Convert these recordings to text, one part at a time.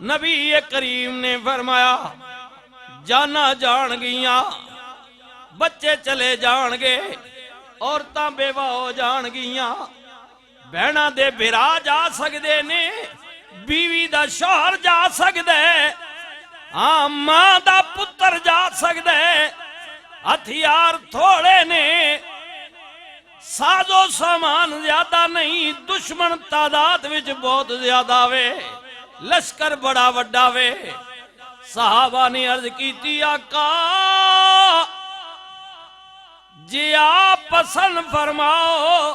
نبی کریم نے فرمایا جانا جان گیاں، بچے چلے جان گے، عورتاں بیوہ ہو جان گیاں، بہناں دے بھرا جا سکدے نے، بیوی دا شوہر جا سکدے، ہاں ماں دا پتر جا سکدے، ہتھیار تھوڑے نے، سازو سامان زیادہ نہیں، دشمن تعداد وچ بہت زیادہ وے، لشکر بڑا وڈا وے۔ صحابہ نے عرض کیتی آقا جی آپ پسند فرماؤ،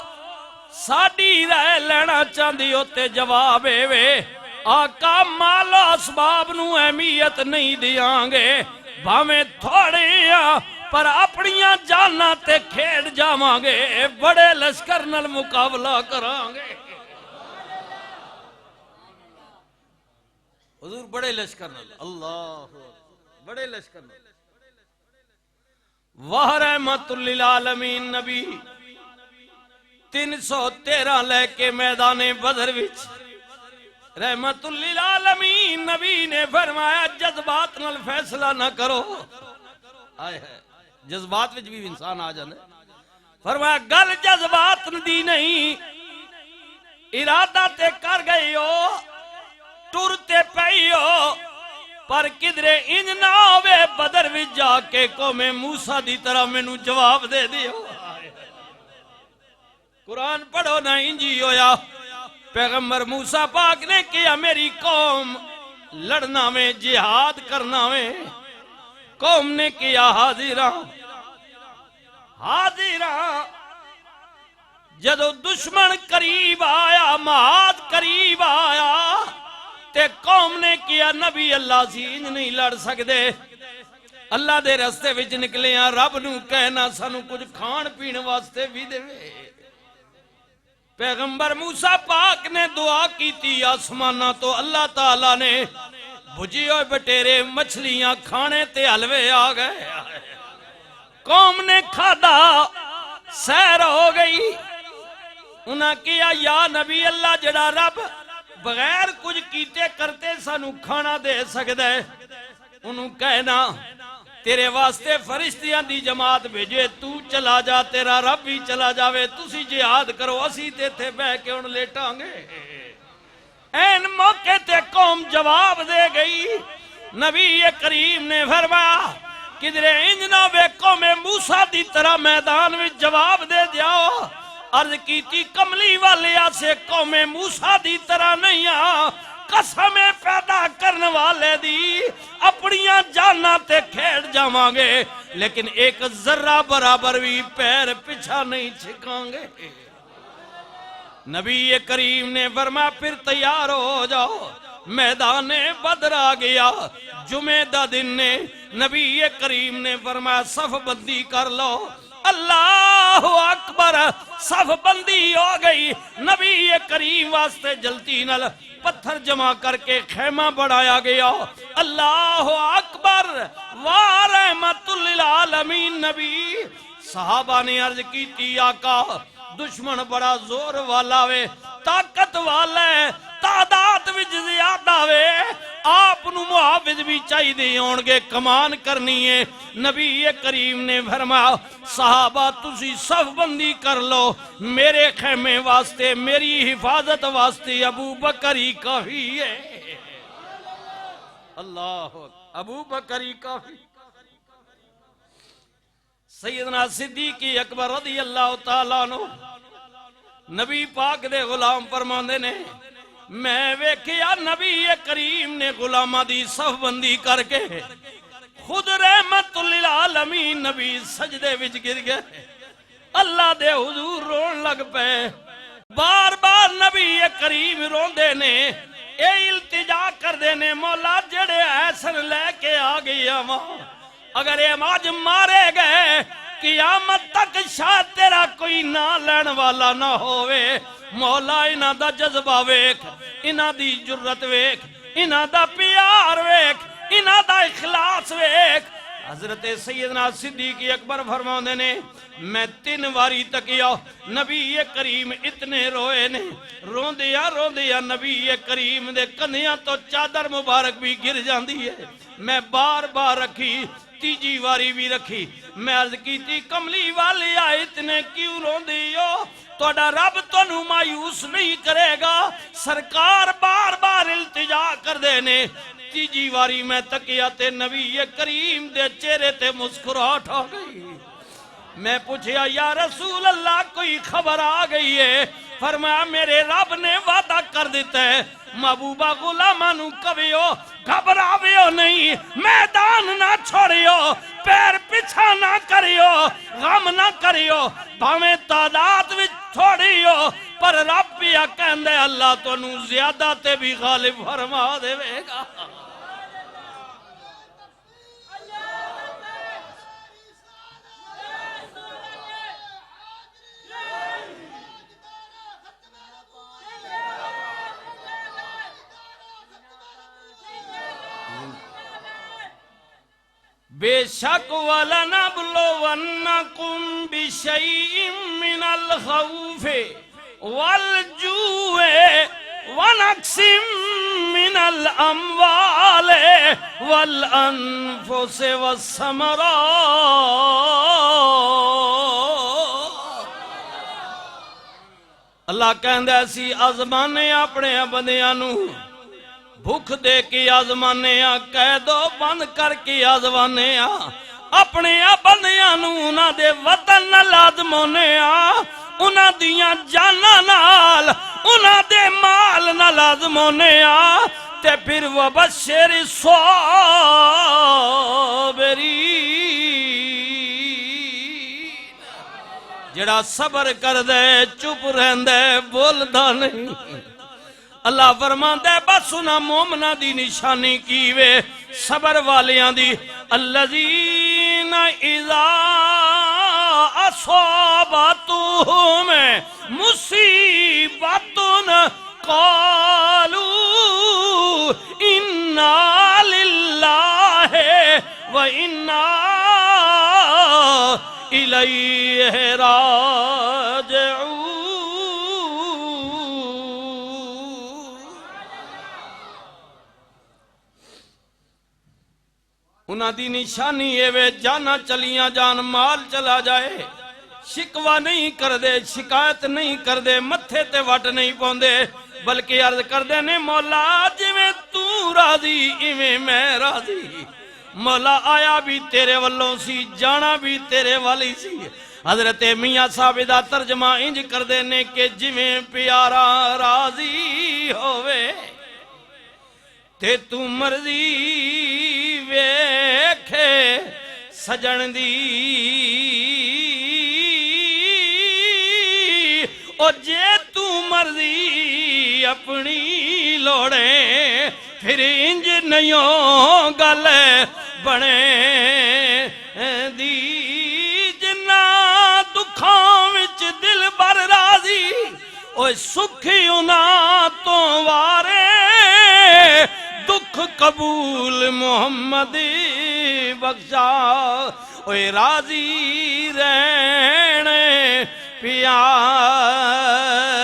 ساڈی رائے لینا چاندی ہوتے جواب وے، آقا مال و اسباب نو اہمیت نہیں دیاں گے، بھاویں تھوڑے ہیں پر اپنیاں جانا تے کھیڑ جاواں گے، بڑے لشکر نال مقابلہ کران گے۔ حضور بڑے لشکر نال، اللہ بڑے لشکر نال۔ وہ رحمت للعالمین نبی 313 لے کے میدان بدر وچ رحمت للعالمین نبی نے فرمایا جذبات نال فیصلہ نہ کرو، آئے ہے جذبات وچ بھی انسان آ جاندے، فرمایا گل جذبات دی نہیں، ارادہ تے کر گئی ہو، ٹرتے پئی ہو، پر کدرے انج نہ ہوئے بدر وچ جا کے قوم موسیٰ دی طرح میں نو جواب دے دیو۔ قرآن پڑھو نہ انجی ہویا، پیغمبر موسیٰ پاک نے کیا میری قوم لڑنا میں جہاد کرنا میں، قوم نے کیا حاضرہ جدو دشمن قریب آیا، مہاد قریب آیا، تے قوم نے کیا نبی اللہ سی انج نہیں لڑ سکدے، اللہ دے رستے وچ نکلے ہیں، رب نو کہنا سانو کچھ کھان پین واسطے بھی دے۔ پیغمبر موسیٰ پاک نے دعا کی تھی آسمانہ تو اللہ تعالیٰ نے بھجی ہوئے بٹیرے مچھلیاں کھانے تے حلوے آ گئے، قوم نے کھادا سیر ہو گئی، انہاں کیا یا نبی اللہ جڑا رب بغیر کچھ کیتے کرتے سانو کھانا دے سکدے، انہوں کہنا تیرے واسطے فرشتیاں دی جماعت بھیجے، تو چلا جا، تیرا رب بھی چلا جاوے، تسی جہاد کرو، اسی تے تھے بہ کے ان لیٹاں گے۔ این موقع تے قوم جواب دے گئی، نبی کریم نے فرمایا کدرے انجنا وے قوم موسیٰ دی طرح میدان میں جواب دے جاؤ، عرض کیتی کملی والیا سے قوم موسیٰ دی طرح نہیں آ، قسم پیدا کرنے والے دی اپنیاں جانا تے کھیڑ جاواں گے، لیکن ایک ذرہ برابر بھی پیر پچھا نہیں چھکاں گے۔ نبی کریم نے فرمایا پھر تیار ہو جاؤ، میدان بدر آ گیا، جمعہ دا دن نے نبی کریم نے فرمایا صف بندی کر لو، اللہ اکبر، صف بندی ہو گئی، نبی کریم واسطے جلتی نل پتھر جمع کر کے خیمہ بڑھایا گیا، اللہ اکبر، ورحمت للعالمین نبی۔ صحابہ نے عرض کی تھی آقا دشمن بڑا زور والا وے، طاقت والا ہے، تعداد وچ زیادہ وے، آپ نو محافظ بھی چاہی دے ہونگے، کمان کرنی ہے۔ نبی کریم نے فرمایا صحابہ تسی صف بندی کر لو، میرے خیمے واسطے، میری حفاظت واسطے ابو بکر ہی کافی ہے۔ اللہ ابو بکر ہی کافی۔ سیدنا صدیق اکبر رضی اللہ تعالیٰ عنہ نبی پاک دے غلام فرماندے نے میں ویکھیا نبی کریم نے غلامہ دی صف بندی کر کے خود رحمت للعالمین نبی سجدے وچ گر گئے، اللہ دے حضور رون لگ پے، بار بار نبی کریم رون دے نے، اے التجا کر دے نے مولا جڑے ایسن لے کے آ گیا ماں، اگر یہ آج مارے گئے قیامت تک شاید تیرا کوئی نہ لین والا نہ ہوئے، مولا انہاں دا جذبہ ویکھ، انہاں دی جرت ویکھ، انہاں دا پیار ویکھ، انہاں دا اخلاص ویکھ، حضرت سیدنا صدیق اکبر فرماؤندے نے میں 3 واری تکیا نبی کریم اتنے روئے نے روندیا نبی کریم دے کنیاں تو چادر مبارک بھی گر جاندی ہے میں بار بار رکھی تیجی واری بھی رکھی میں عرض کی تھی کملی والی آئے اتنے کیوں روندی ہو توڑا رب تو نو مایوس نہیں کرے گا سرکار بار بار التجا کر دینے تیجی واری میں تکیا تے نبی کریم دے چہرے تے مسکراہٹ آ گئی میں پوچھیا یا رسول اللہ کوئی خبر آ گئی ہے فرمایا میرے رب نے وعدہ کر دیتا ہے محبوبہ غلامانو کبھیو گھبراویو نہیں میدان نہ چھوڑیو پیر پیچھا نہ کریو غم نہ کریو بھامیں تعداد وچ چھوڑیو پر رب پیا کہندے اللہ تو نو زیادہ تے بھی غالب فرما دے گا بے شک وَلَنَبْلُوَنَّكُمْ بِشَيْءٍ مِّنَ الْخَوْفِ وَالْجُوعِ وَنَقْصٍ مِّنَ الْأَمْوَالِ وَالْأَنفُسِ وَالثَّمَرَاتِ اللہ کہندہ ایسی آزمانے اپنے بندیانو بھوک دے کی آزمانے قید و بند کر کی آزمانے اپنے بندیانو انہاں دے وطن لازمونے انہاں دیاں جانا نال انہاں دے مال لازمونے تے پھر وبشر الصابرین جڑا صبر کر دے چپ رہندے بول دا نہیں اللہ فرماندے بس انہاں مومنہ دی نشانی کیوے صبر والیاں دی الذین اذا اصابتهم مصیبت قالوا انا للہ و انا الیہ راجعون انہاں دی نشانی ہے جانا چلیاں جان مال چلا جائے شکوہ نہیں کر دے شکایت نہیں کر دے متھے تے وٹ نہیں پوندے بلکہ عرض کر دے نے مولا جویں تو راضی ایویں میں راضی مولا آیا بھی تیرے والوں سی جانا بھی تیرے والی سی حضرت میاں صاحب دا ترجمہ انج کر دینے کہ جویں پیارا راضی ہوئے تے تو مرضی ویکھے سجن دی او جے تو مرضی اپنی لوڑے پھر انج نہیں گل بنے دی جنا دکھاں وچ دل بر راضی اوہ سکھی انہاں تو وارے دکھ قبول محمد بخشا اوہ راضی رہنے پیار